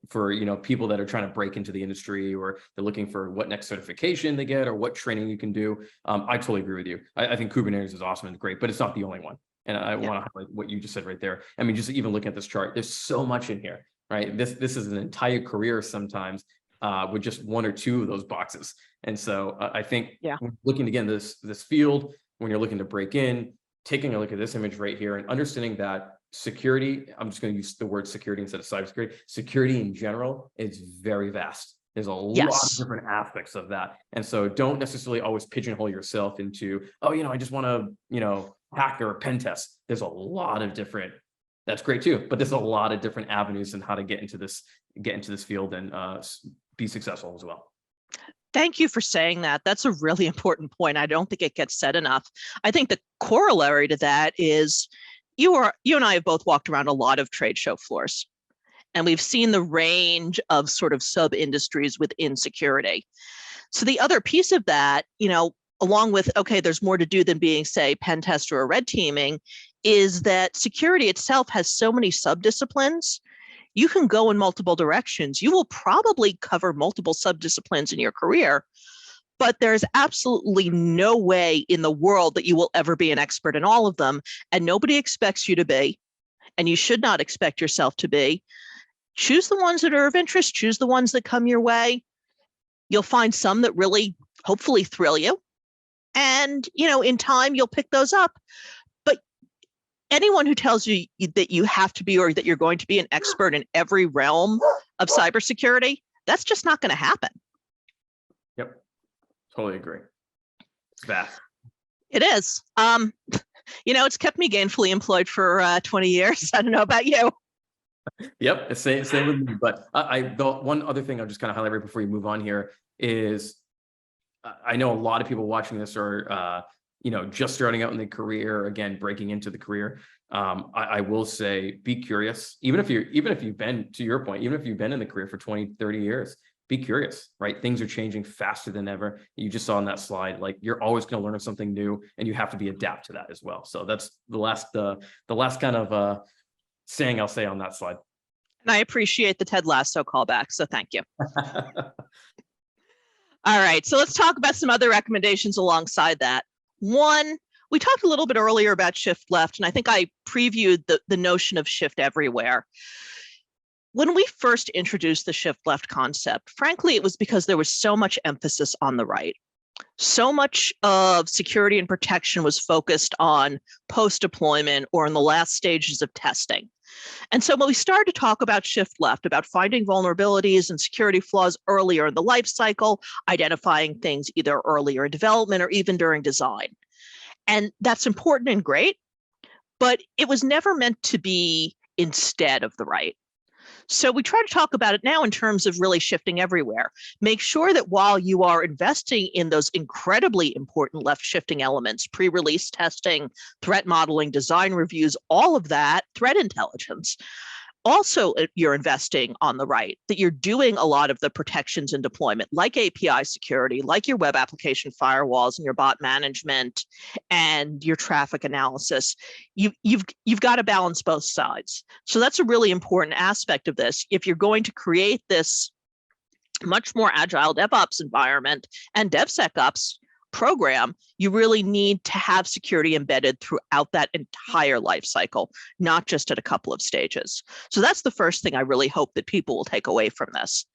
for people that are trying to break into the industry, or they're looking for what next certification they get or what training you can do. I totally agree with you. I think Kubernetes is awesome and great, but it's not the only one. And I want to highlight what you just said right there. I mean, just even looking at this chart, there's so much in here, right? This is an entire career sometimes with just one or two of those boxes. And so I think when looking again this field, when you're looking to break in, taking a look at this image right here and understanding that security, I'm just going to use the word security instead of cybersecurity. Security in general is very vast. There's a lot of different aspects of that. And so don't necessarily always pigeonhole yourself into, I just want to, hack or pen test. There's a lot of different, that's great too, but there's a lot of different avenues in how to get into this field and be successful as well. Thank you for saying that. That's a really important point. I don't think it gets said enough. I think the corollary to that is you and I have both walked around a lot of trade show floors, and we've seen the range of sort of sub-industries within security. So the other piece of that, along with, okay, there's more to do than being, say, pen tester or red teaming, is that security itself has so many sub-disciplines. You can go in multiple directions. You will probably cover multiple sub-disciplines in your career, but there's absolutely no way in the world that you will ever be an expert in all of them, and nobody expects you to be, and you should not expect yourself to be. Choose the ones that are of interest, choose the ones that come your way. You'll find some that really, hopefully, thrill you. And, in time, you'll pick those up. But anyone who tells you that you have to be, or that you're going to be an expert in every realm of cybersecurity, that's just not going to happen. Yep, totally agree. It's vast. It is. It's kept me gainfully employed for 20 years. I don't know about you. Yep, same with me. But the one other thing I'll just kind of highlight right before you move on here is I know a lot of people watching this are just starting out in their career, again, breaking into the career. I will say, be curious, even if you've been, to your point, even if you've been in the career for 20, 30 years, be curious, right? Things are changing faster than ever. You just saw on that slide, like you're always going to learn something new, and you have to be adapt to that as well. So that's the last kind of saying I'll say on that slide. And I appreciate the Ted Lasso callback, so thank you. All right, so let's talk about some other recommendations alongside that. One, we talked a little bit earlier about shift left, and I think I previewed the notion of shift everywhere. When we first introduced the shift left concept, frankly, it was because there was so much emphasis on the right. So much of security and protection was focused on post-deployment or in the last stages of testing. And so when we started to talk about shift left, about finding vulnerabilities and security flaws earlier in the life cycle, identifying things either earlier in development or even during design. And that's important and great, but it was never meant to be instead of the right. So we try to talk about it now in terms of really shifting everywhere. Make sure that while you are investing in those incredibly important left shifting elements, pre-release testing, threat modeling, design reviews, all of that, threat intelligence, also you're investing on the right, that you're doing a lot of the protections and deployment, like API security, like your web application firewalls and your bot management and your traffic analysis. You've got to balance both sides. So that's a really important aspect of this. If you're going to create this much more agile DevOps environment and DevSecOps program, you really need to have security embedded throughout that entire life cycle, not just at a couple of stages. So that's the first thing I really hope that people will take away from this.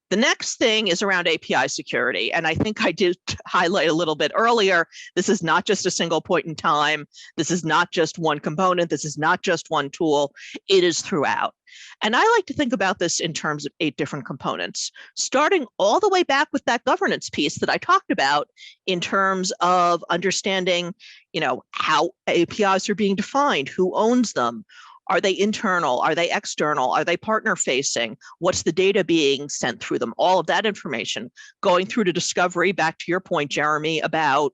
The next thing is around API security. And I think I did highlight a little bit earlier, this is not just a single point in time. This is not just one component. This is not just one tool. It is throughout. And I like to think about this in terms of 8 different components, starting all the way back with that governance piece that I talked about in terms of understanding, how APIs are being defined, who owns them. Are they internal? Are they external? Are they partner facing? What's the data being sent through them? All of that information going through to discovery, back to your point, Jeremy, about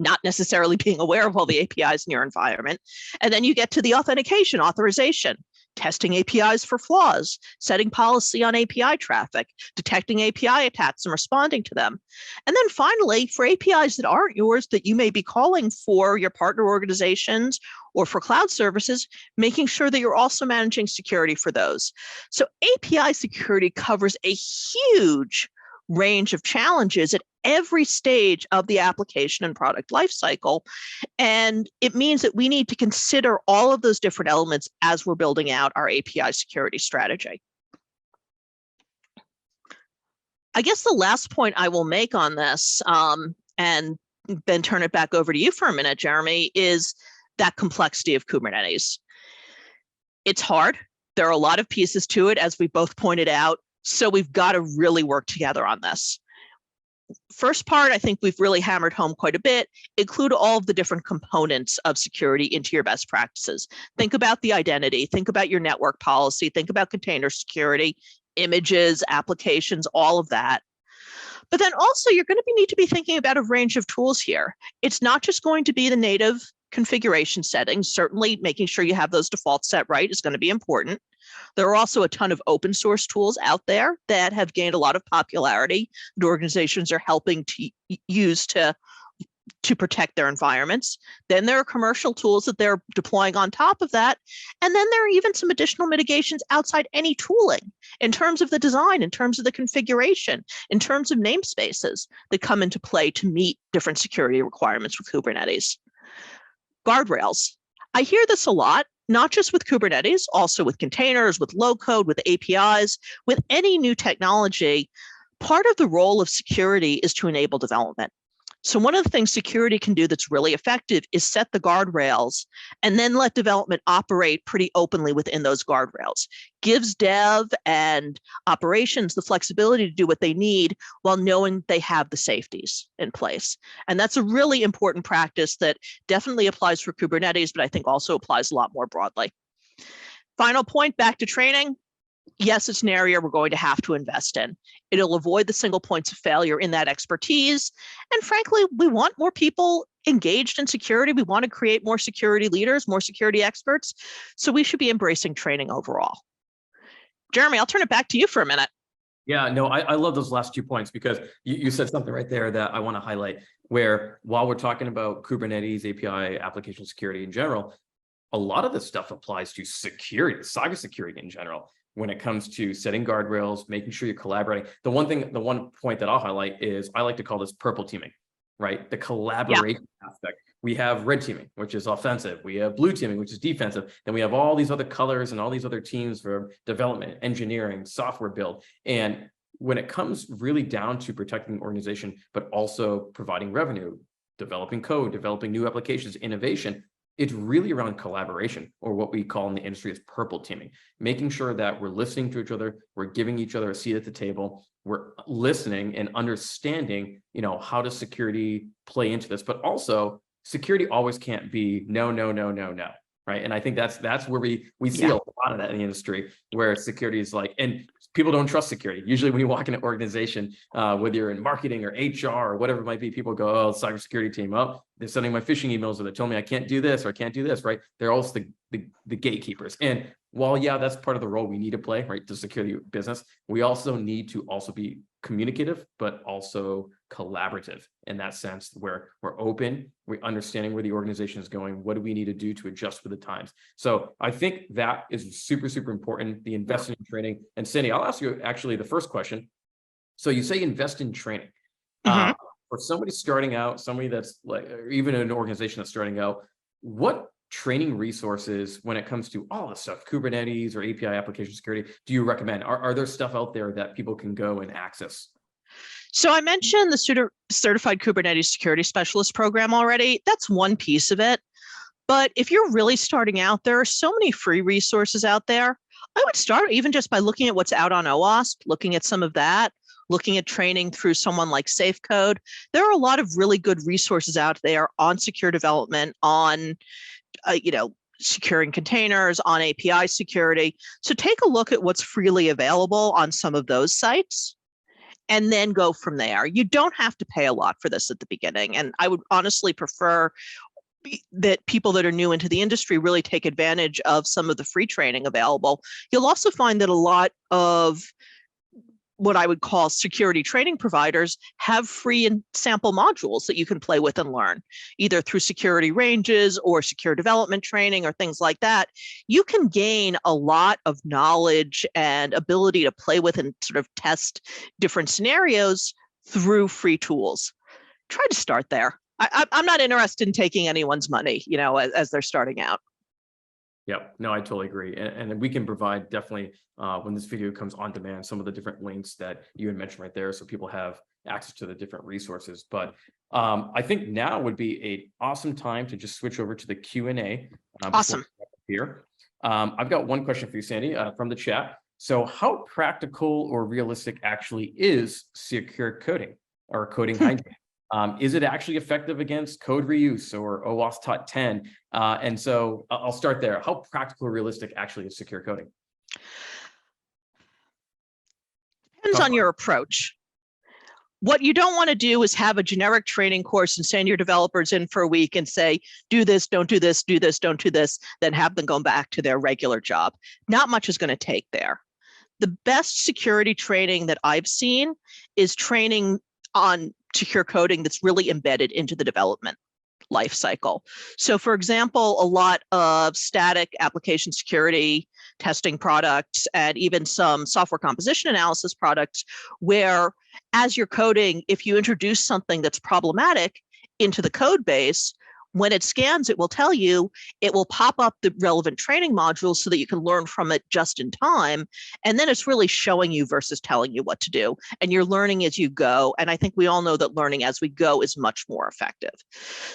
not necessarily being aware of all the APIs in your environment. And then you get to the authentication, authorization, testing APIs for flaws, setting policy on API traffic, detecting API attacks and responding to them. And then finally, for APIs that aren't yours, that you may be calling for your partner organizations or for cloud services, making sure that you're also managing security for those. So API security covers a huge range of challenges at every stage of the application and product lifecycle. And it means that we need to consider all of those different elements as we're building out our API security strategy. I guess the last point I will make on this, and then turn it back over to you for a minute, Jeremy, is that complexity of Kubernetes. It's hard. There are a lot of pieces to it, as we both pointed out. So we've got to really work together on this. First part, I think we've really hammered home quite a bit. Include all of the different components of security into your best practices. Think about the identity, think about your network policy, think about container security, images, applications, all of that. But then also you're going to need to be thinking about a range of tools here. It's not just going to be the native configuration settings. Certainly making sure you have those defaults set right is going to be important. There are also a ton of open source tools out there that have gained a lot of popularity that organizations are helping to use to protect their environments. Then there are commercial tools that they're deploying on top of that. And then there are even some additional mitigations outside any tooling in terms of the design, in terms of the configuration, in terms of namespaces that come into play to meet different security requirements with Kubernetes. Guardrails. I hear this a lot, not just with Kubernetes, also with containers, with low code, with APIs, with any new technology. Part of the role of security is to enable development. So one of the things security can do that's really effective is set the guardrails and then let development operate pretty openly within those guardrails. Gives dev and operations the flexibility to do what they need while knowing they have the safeties in place. And that's a really important practice that definitely applies for Kubernetes, but I think also applies a lot more broadly. Final point, back to training. Yes, it's an area we're going to have to invest in. It'll avoid the single points of failure in that expertise. And frankly, we want more people engaged in security. We want to create more security leaders, more security experts. So we should be embracing training overall. Jeremy, I'll turn it back to you for a minute. Yeah, no, I love those last 2 points because you said something right there that I want to highlight, where while we're talking about Kubernetes, API, application security in general, a lot of this stuff applies to security, cybersecurity in general, when it comes to setting guardrails, making sure you're collaborating. The one point that I'll highlight is I like to call this purple teaming, right? The collaboration aspect. We have red teaming, which is offensive. We have blue teaming, which is defensive. Then we have all these other colors and all these other teams for development, engineering, software build. And when it comes really down to protecting the organization, but also providing revenue, developing code, developing new applications, innovation, it's really around collaboration, or what we call in the industry as purple teaming, making sure that we're listening to each other, we're giving each other a seat at the table, we're listening and understanding, how does security play into this, but also security always can't be no, no, no, no, no, right? And I think that's where we see a lot of that in the industry, where security is like, and people don't trust security. Usually when you walk in an organization, whether you're in marketing or HR or whatever it might be, people go, oh, cybersecurity team, oh, they're sending my phishing emails, or they told me I can't do this or I can't do this, right? They're also the gatekeepers. And while, that's part of the role we need to play, right, to security business, we also need to also be communicative, but also collaborative in that sense, where we're open, we're understanding where the organization is going, what do we need to do to adjust for the times. So I think that is super, super important, the investment in training. And Cindy, I'll ask you actually the first question. So you say invest in training. For somebody starting out, somebody that's like, or even an organization that's starting out, what training resources when it comes to all this stuff, Kubernetes or API application security, do you recommend? Are there stuff out there that people can go and access? So I mentioned the Certified Kubernetes Security Specialist program already. That's one piece of it. But if you're really starting out, there are so many free resources out there. I would start even just by looking at what's out on OWASP, looking at some of that, looking at training through someone like SafeCode. There are a lot of really good resources out there on secure development, on securing containers, on API security. So take a look at what's freely available on some of those sites and then go from there. You don't have to pay a lot for this at the beginning. And I would honestly prefer that people that are new into the industry really take advantage of some of the free training available. You'll also find that a lot of what I would call security training providers have free and sample modules that you can play with and learn, either through security ranges or secure development training or things like that. You can gain a lot of knowledge and ability to play with and sort of test different scenarios through free tools. Try to start there. I'm not interested in taking anyone's money, as they're starting out. Yep. No, I totally agree. And we can provide definitely when this video comes on demand, some of the different links that you had mentioned right there, so people have access to the different resources. But I think now would be an awesome time to just switch over to the Q&A. Awesome. Here. I've got one question for you, Sandy, from the chat. So how practical or realistic actually is secure coding or coding hygiene? Is it actually effective against code reuse or OWASP Tot 10? And so I'll start there. How practical or realistic actually is secure coding? Depends on your approach. What you don't want to do is have a generic training course and send your developers in for a week and say, do this, don't do this, do this, don't do this, then have them go back to their regular job. Not much is going to take there. The best security training that I've seen is training on secure coding that's really embedded into the development life cycle. So for example, a lot of static application security testing products and even some software composition analysis products where as you're coding, if you introduce something that's problematic into the code base, when it scans, it will tell you, it will pop up the relevant training modules so that you can learn from it just in time. And then it's really showing you versus telling you what to do. And you're learning as you go. And I think we all know that learning as we go is much more effective.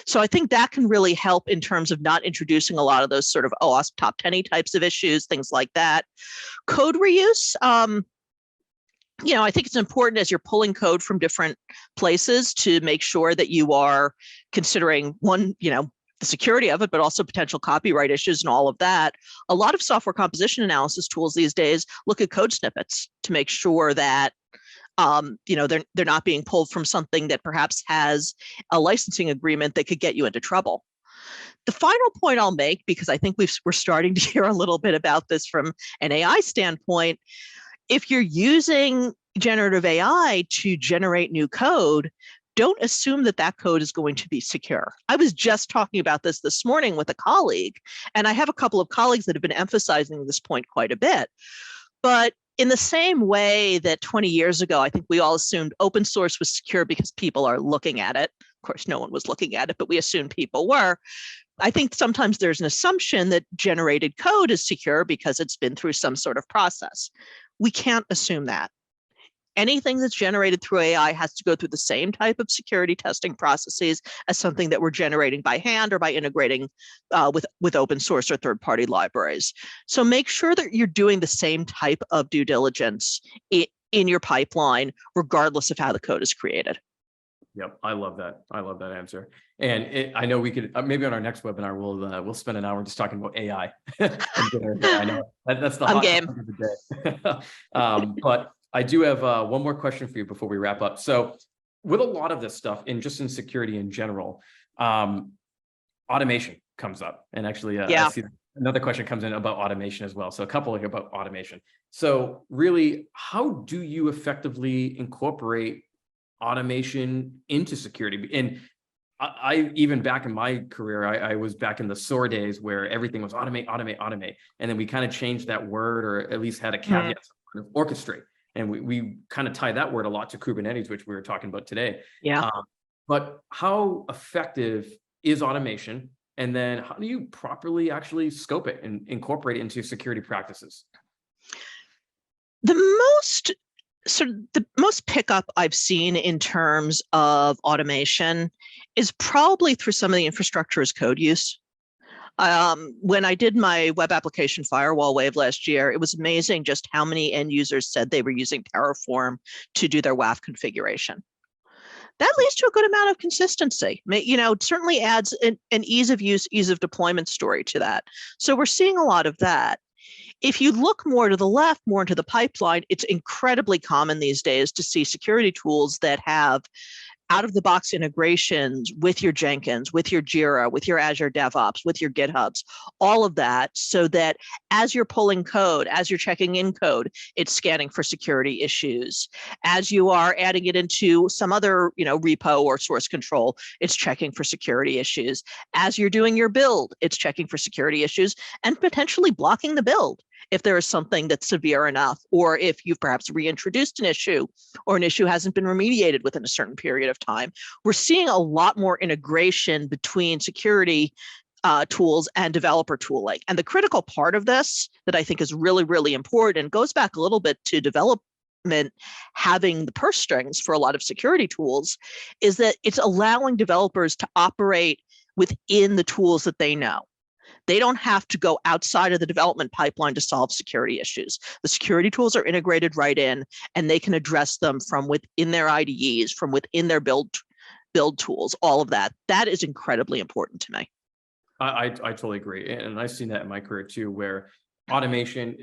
So I think that can really help in terms of not introducing a lot of those sort of OWASP top 10 types of issues, things like that. Code reuse. I think it's important as you're pulling code from different places to make sure that you are considering one, the security of it, but also potential copyright issues and all of that. A lot of software composition analysis tools these days look at code snippets to make sure that they're not being pulled from something that perhaps has a licensing agreement that could get you into trouble. The final point I'll make, because I think we're starting to hear a little bit about this from an AI standpoint, if you're using generative AI to generate new code, don't assume that that code is going to be secure. I was just talking about this morning with a colleague, and I have a couple of colleagues that have been emphasizing this point quite a bit. But in the same way that 20 years ago, I think we all assumed open source was secure because people are looking at it. Of course, no one was looking at it, but we assumed people were. I think sometimes there's an assumption that generated code is secure because it's been through some sort of process. We can't assume that. Anything that's generated through AI has to go through the same type of security testing processes as something that we're generating by hand or by integrating with open source or third-party libraries. So make sure that you're doing the same type of due diligence in your pipeline, regardless of how the code is created. Yep, I love that. I love that answer. And I know we could maybe on our next webinar we'll spend an hour just talking about AI. I know that's the hot topic of the day. But I do have one more question for you before we wrap up. So with a lot of this stuff, and just in security in general, automation comes up. And actually, I see another question comes in about automation as well. So a couple about automation. So really, how do you effectively incorporate automation into security? And I even back in my career, I was back in the SOAR days where everything was automate, automate, automate. And then we kind of changed that word, or at least had a caveat, orchestrate. And we kind of tie that word a lot to Kubernetes, which we were talking about today. Yeah. But how effective is automation? And then how do you properly actually scope it and incorporate it into security practices? The most pickup I've seen in terms of automation is probably through some of the infrastructure as code use. When I did my web application firewall wave last year, it was amazing just how many end users said they were using Terraform to do their WAF configuration. That leads to a good amount of consistency. It certainly adds an ease of use, ease of deployment story to that. So we're seeing a lot of that. If you look more to the left, more into the pipeline, it's incredibly common these days to see security tools that have out-of-the-box integrations with your Jenkins, with your Jira, with your Azure DevOps, with your GitHubs, all of that, so that as you're pulling code, as you're checking in code, it's scanning for security issues. As you are adding it into some other repo or source control, it's checking for security issues. As you're doing your build, it's checking for security issues and potentially blocking the build if there is something that's severe enough, or if you've perhaps reintroduced an issue, or an issue hasn't been remediated within a certain period of time. We're seeing a lot more integration between security tools and developer tooling. And the critical part of this that I think is really, really important, goes back a little bit to development having the purse strings for a lot of security tools, is that it's allowing developers to operate within the tools that they know. They don't have to go outside of the development pipeline to solve security issues. The security tools are integrated right in, and they can address them from within their IDEs, from within their build tools, all of that. That is incredibly important to me. I totally agree. And I've seen that in my career too, where automation,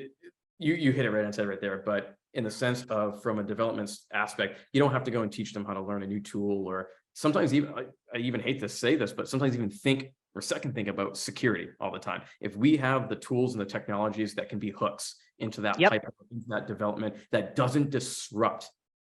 you hit it right on head right there, but in the sense of from a development aspect, you don't have to go and teach them how to learn a new tool, or sometimes even, I even hate to say this, but sometimes even think about security all the time. If we have the tools and the technologies that can be hooks into that pipeline, into that development, that doesn't disrupt,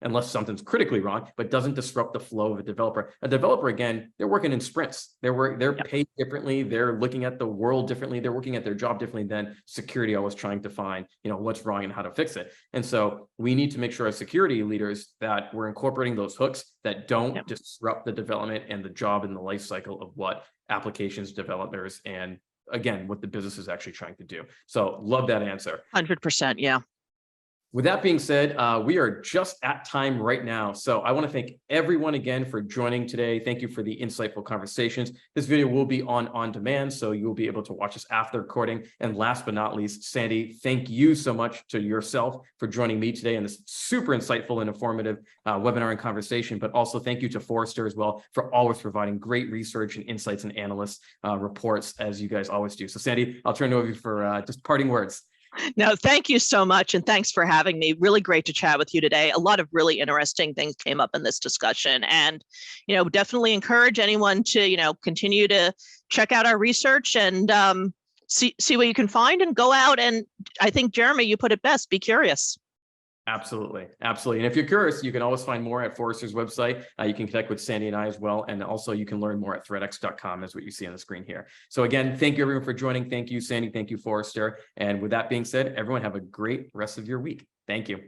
unless something's critically wrong, but doesn't disrupt the flow of a developer. A developer, again, they're working in sprints. They're paid differently. They're looking at the world differently. They're working at their job differently than security always trying to find, what's wrong and how to fix it. And so we need to make sure as security leaders that we're incorporating those hooks that don't disrupt the development and the job and the life cycle of what applications developers and, again, what the business is actually trying to do. So love that answer. 100%, yeah. With that being said, we are just at time right now. So I want to thank everyone again for joining today. Thank you for the insightful conversations. This video will be on demand, so you'll be able to watch us after the recording. And last but not least, Sandy, thank you so much to yourself for joining me today in this super insightful and informative webinar and conversation. But also thank you to Forrester as well for always providing great research and insights and analyst reports, as you guys always do. So Sandy, I'll turn it over to you for just parting words. No, thank you so much. And thanks for having me. Really great to chat with you today. A lot of really interesting things came up in this discussion. And, definitely encourage anyone to, continue to check out our research and see what you can find and go out. And I think, Jeremy, you put it best, be curious. Absolutely. Absolutely. And if you're curious, you can always find more at Forrester's website. You can connect with Sandy and I as well. And also you can learn more at ThreatX.com, as what you see on the screen here. So again, thank you everyone for joining. Thank you, Sandy. Thank you, Forrester. And with that being said, everyone have a great rest of your week. Thank you.